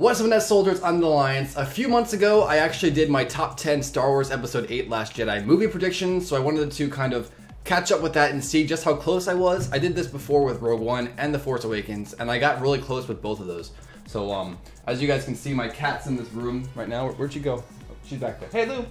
What's up, Net Soldiers? I'm the Alliance. A few months ago, I actually did my top 10 Star Wars Episode 8 Last Jedi movie predictions, so I wanted to kind of catch up with that and see just how close I was. I did this before with Rogue One and The Force Awakens, and I got really close with both of those. So, as you guys can see, my cat's in this room right now. Where'd she go? Oh, she's back there. Hey, Lou,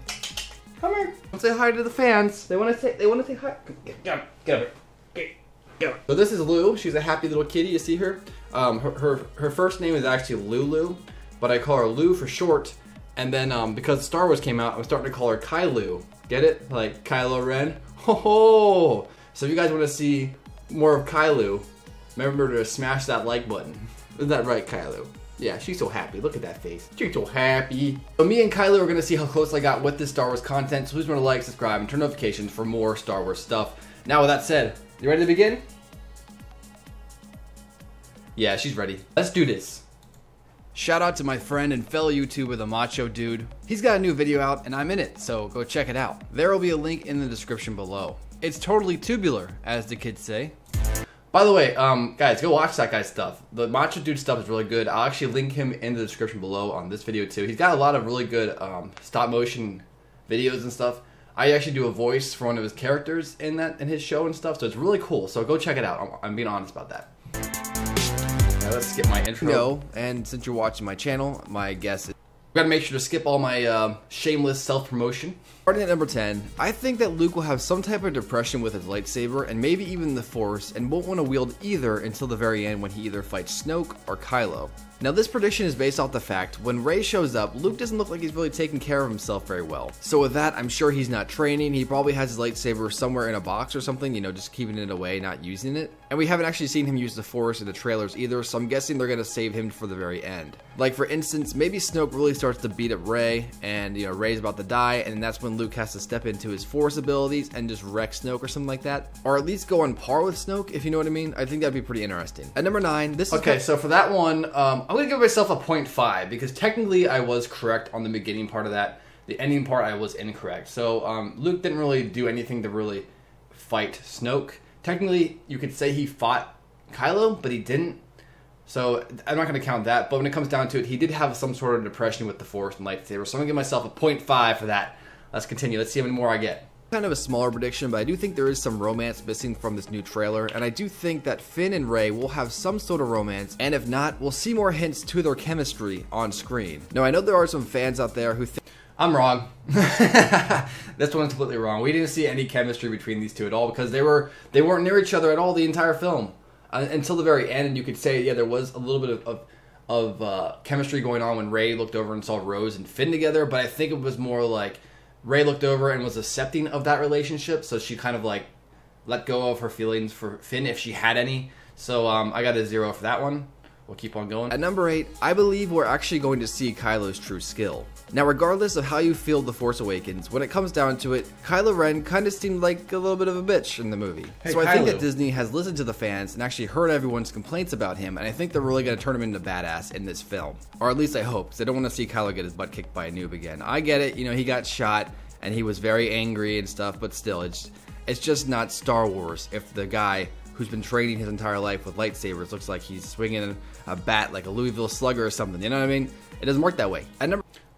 come here. Don't say hi to the fans. They want to say hi. Get over here. So this is Lou. She's a happy little kitty. You see her? Her first name is actually Lulu, but I call her Lou for short. And then because Star Wars came out, I'm starting to call her Kylo. Get it? Like Kylo Ren. Ho ho! So if you guys want to see more of Kylo, remember to smash that like button. Isn't that right, Kylo? Yeah, she's so happy. Look at that face. She's so happy. So me and Kylo are gonna see how close I got with this Star Wars content. So please remember to like, subscribe, and turn notifications for more Star Wars stuff. Now with that said, you ready to begin? Yeah, she's ready. Let's do this. Shout out to my friend and fellow YouTuber, the Macho Dude. He's got a new video out and I'm in it, so go check it out. There will be a link in the description below. It's totally tubular, as the kids say. By the way, guys, go watch that guy's stuff. The Macho Dude stuff is really good. I'll actually link him in the description below on this video too. He's got a lot of really good stop motion videos and stuff. I actually do a voice for one of his characters in his show and stuff, so it's really cool. So go check it out. I'm being honest about that. Now let's skip my intro. And since you're watching my channel, my guess is I've got to make sure to skip all my shameless self-promotion. Starting at number 10, I think that Luke will have some type of depression with his lightsaber and maybe even the Force and won't want to wield either until the very end when he either fights Snoke or Kylo. Now this prediction is based off the fact when Rey shows up, Luke doesn't look like he's really taking care of himself very well. So with that, I'm sure he's not training. He probably has his lightsaber somewhere in a box or something, you know, just keeping it away, not using it. And we haven't actually seen him use the Force in the trailers either, so I'm guessing they're going to save him for the very end. Like for instance, maybe Snoke really starts to beat up Rey and, you know, Rey's about to die, and that's when Luke has to step into his Force abilities and just wreck Snoke or something like that. Or at least go on par with Snoke, if you know what I mean. I think that'd be pretty interesting. At number 9, this is... Okay, so for that one, I'm going to give myself a 0.5 because technically I was correct on the beginning part of that. The ending part I was incorrect. So Luke didn't really do anything to really fight Snoke. Technically, you could say he fought Kylo, but he didn't. So I'm not going to count that. But when it comes down to it, he did have some sort of depression with the Force and lightsaber. So I'm going to give myself a 0.5 for that. Let's continue. Let's see how many more I get. Kind of a smaller prediction, but I do think there is some romance missing from this new trailer, and I do think that Finn and Rey will have some sort of romance, and if not, we'll see more hints to their chemistry on screen. Now, I know there are some fans out there who think I'm wrong. This one's completely wrong. We didn't see any chemistry between these two at all because they weren't near each other at all the entire film until the very end, and you could say, yeah, there was a little bit of chemistry going on when Rey looked over and saw Rose and Finn together, but I think it was more like Rey looked over and was accepting of that relationship, so she kind of like let go of her feelings for Finn if she had any. So I got a 0 for that one. We'll keep on going. At number 8, I believe we're actually going to see Kylo's true skill. Now, regardless of how you feel The Force Awakens, when it comes down to it, Kylo Ren kind of seemed like a little bit of a bitch in the movie. Hey, so I think that Disney has listened to the fans and actually heard everyone's complaints about him, and I think they're really going to turn him into badass in this film. Or at least I hope, because I don't want to see Kylo get his butt kicked by a noob again. I get it, you know, he got shot, and he was very angry and stuff, but still, it's just not Star Wars if the guy who's been training his entire life with lightsabers looks like he's swinging a bat like a Louisville Slugger or something, you know what I mean? It doesn't work that way.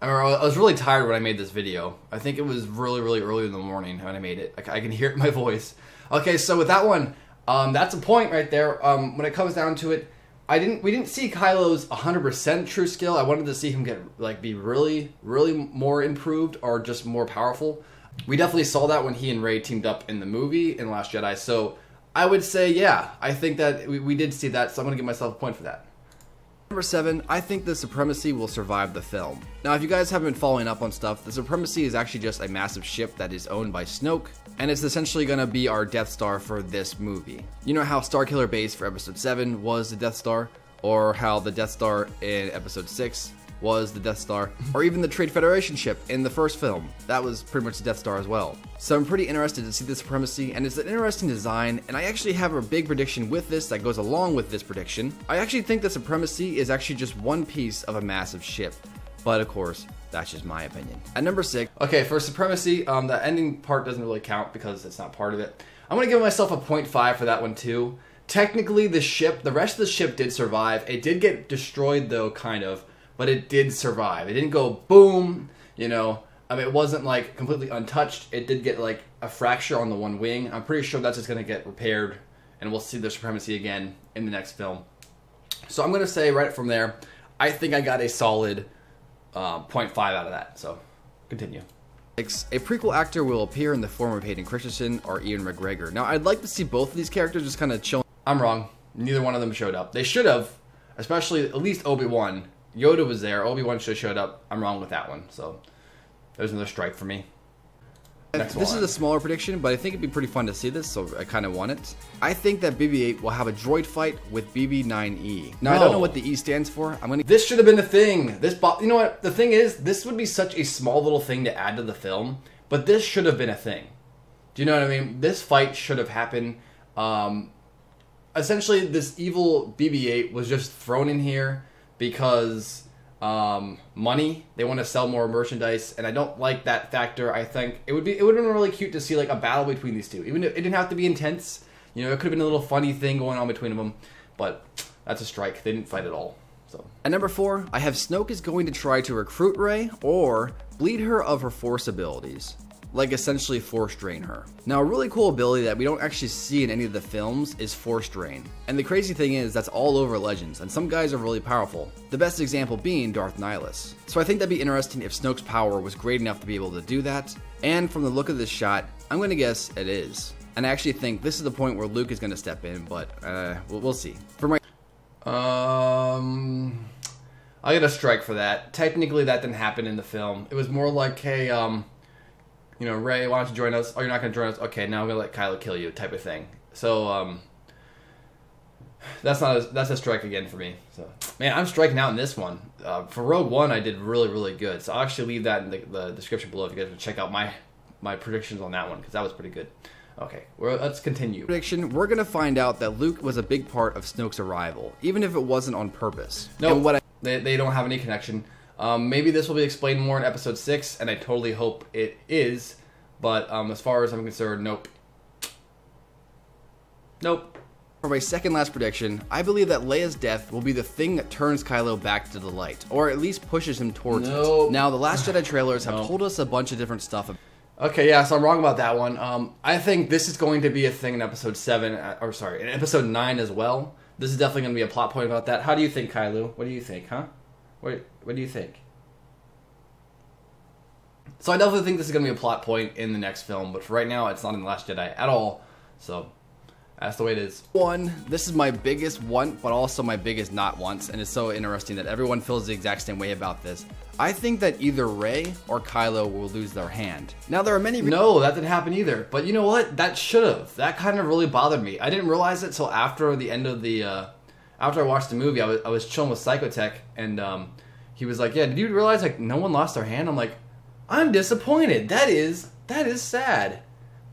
I was really tired when I made this video. I think it was really, really early in the morning when I made it. I can hear it in my voice. Okay, so with that one, that's a point right there. When it comes down to it, we didn't see Kylo's 100% true skill. I wanted to see him be really, really more improved or just more powerful. We definitely saw that when he and Rey teamed up in the movie in Last Jedi. So I would say, yeah, I think that we did see that. So I'm going to give myself a point for that. Number 7, I think the Supremacy will survive the film. Now, if you guys haven't been following up on stuff, the Supremacy is actually just a massive ship that is owned by Snoke, and it's essentially going to be our Death Star for this movie. You know how Starkiller Base for Episode 7 was the Death Star, or how the Death Star in Episode 6 was the Death Star, or even the Trade Federation ship in the first film. That was pretty much the Death Star as well. So I'm pretty interested to see the Supremacy, and it's an interesting design, and I actually have a big prediction with this that goes along with this prediction. I actually think the Supremacy is actually just one piece of a massive ship, but of course, that's just my opinion. At number 6, okay, for Supremacy, the ending part doesn't really count because it's not part of it. I'm gonna give myself a 0.5 for that one too. Technically, the rest of the ship did survive. It did get destroyed though, kind of, but it did survive. It didn't go boom, you know. I mean, it wasn't like completely untouched. It did get like a fracture on the one wing. I'm pretty sure that's just going to get repaired, and we'll see the Supremacy again in the next film. So I'm going to say right from there, I think I got a solid 0.5 out of that. So continue. A prequel actor will appear in the form of Hayden Christensen or Ian McGregor. Now, I'd like to see both of these characters just kind of chilling. I'm wrong. Neither one of them showed up. They should have, especially at least Obi-Wan. Yoda was there. Obi-Wan should have showed up. I'm wrong with that one. So there's another strike for me. This is a smaller prediction, but I think it'd be pretty fun to see this, so I kind of want it. I think that BB-8 will have a droid fight with BB-9E. Now, I don't know what the E stands for. This should have been the thing. You know what? The thing is, this would be such a small little thing to add to the film, but this should have been a thing. Do you know what I mean? This fight should have happened. Essentially, this evil BB-8 was just thrown in here because money. They want to sell more merchandise, and I don't like that factor. I think it would have been really cute to see like a battle between these two. Even if it didn't have to be intense, you know, it could have been a little funny thing going on between them. But that's a strike. They didn't fight at all. So at number 4, I have Snoke is going to try to recruit Rey or bleed her of her Force abilities. Like essentially Force drain her. Now, a really cool ability that we don't actually see in any of the films is Force drain. And the crazy thing is that's all over Legends, and some guys are really powerful. The best example being Darth Nihilus. So I think that'd be interesting if Snoke's power was great enough to be able to do that. And from the look of this shot, I'm going to guess it is. And I actually think this is the point where Luke is going to step in, but we'll see. For my I get a strike for that. Technically, that didn't happen in the film. It was more like, hey, you know, Rey, why don't you join us? Oh, you're not going to join us? Okay, now I'm going to let Kylo kill you, type of thing. So, that's a strike again for me. So, man, I'm striking out in this one. For Rogue One, I did really, really good. So I'll actually leave that in the description below if you guys want to check out my predictions on that one, because that was pretty good. Okay, let's continue. Prediction, we're going to find out that Luke was a big part of Snoke's arrival, even if it wasn't on purpose. No, they don't have any connection. Maybe this will be explained more in episode 6, and I totally hope it is. But as far as I'm concerned, nope. Nope. For my second last prediction, I believe that Leia's death will be the thing that turns Kylo back to the light, or at least pushes him towards it. Now, the Last Jedi trailers have told us a bunch of different stuff. Okay, yeah, so I'm wrong about that one. I think this is going to be a thing in episode 7, or sorry, in episode 9 as well. This is definitely going to be a plot point about that. How do you think, Kylo? What do you think, huh? What do you think? So I definitely think this is going to be a plot point in the next film, but for right now, it's not in The Last Jedi at all. So that's the way it is. This is my biggest want, but also my biggest not wants, and it's so interesting that everyone feels the exact same way about this. I think that either Rey or Kylo will lose their hand. Now, there are many... No, that didn't happen either. But you know what? That should have. That kind of really bothered me. I didn't realize it till after the end of the... after I watched the movie, I was chilling with Psychotech, and he was like, yeah, did you realize like no one lost their hand? I'm like, I'm disappointed. That is sad.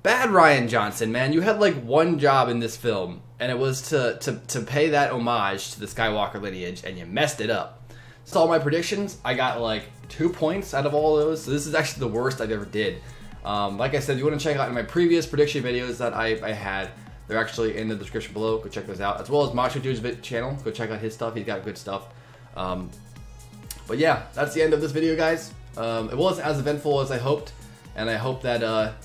Bad Rian Johnson, man. You had like one job in this film, and it was to pay that homage to the Skywalker lineage, and you messed it up. So all my predictions, I got like 2 points out of all those. So this is actually the worst I've ever did. Like I said, you want to check out my previous prediction videos that I had. They're actually in the description below. Go check those out. As well as Macho Dude's channel. Go check out his stuff. He's got good stuff. But yeah, that's the end of this video, guys. It wasn't as eventful as I hoped. And I hope that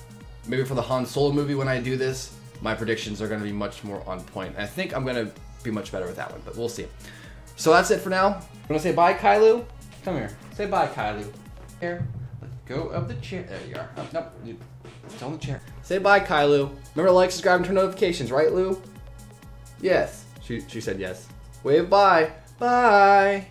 maybe for the Han Solo movie when I do this, my predictions are going to be much more on point. And I think I'm going to be much better with that one. But we'll see. So that's it for now. You want to say bye, Kylo? Come here. Say bye, Kylo. Here. Let go of the chair. There you are. Oh, nope. It's on the chair. Say bye, Kylo. Remember to like, subscribe, and turn notifications, right, Lou? Yes. She said yes. Wave bye. Bye.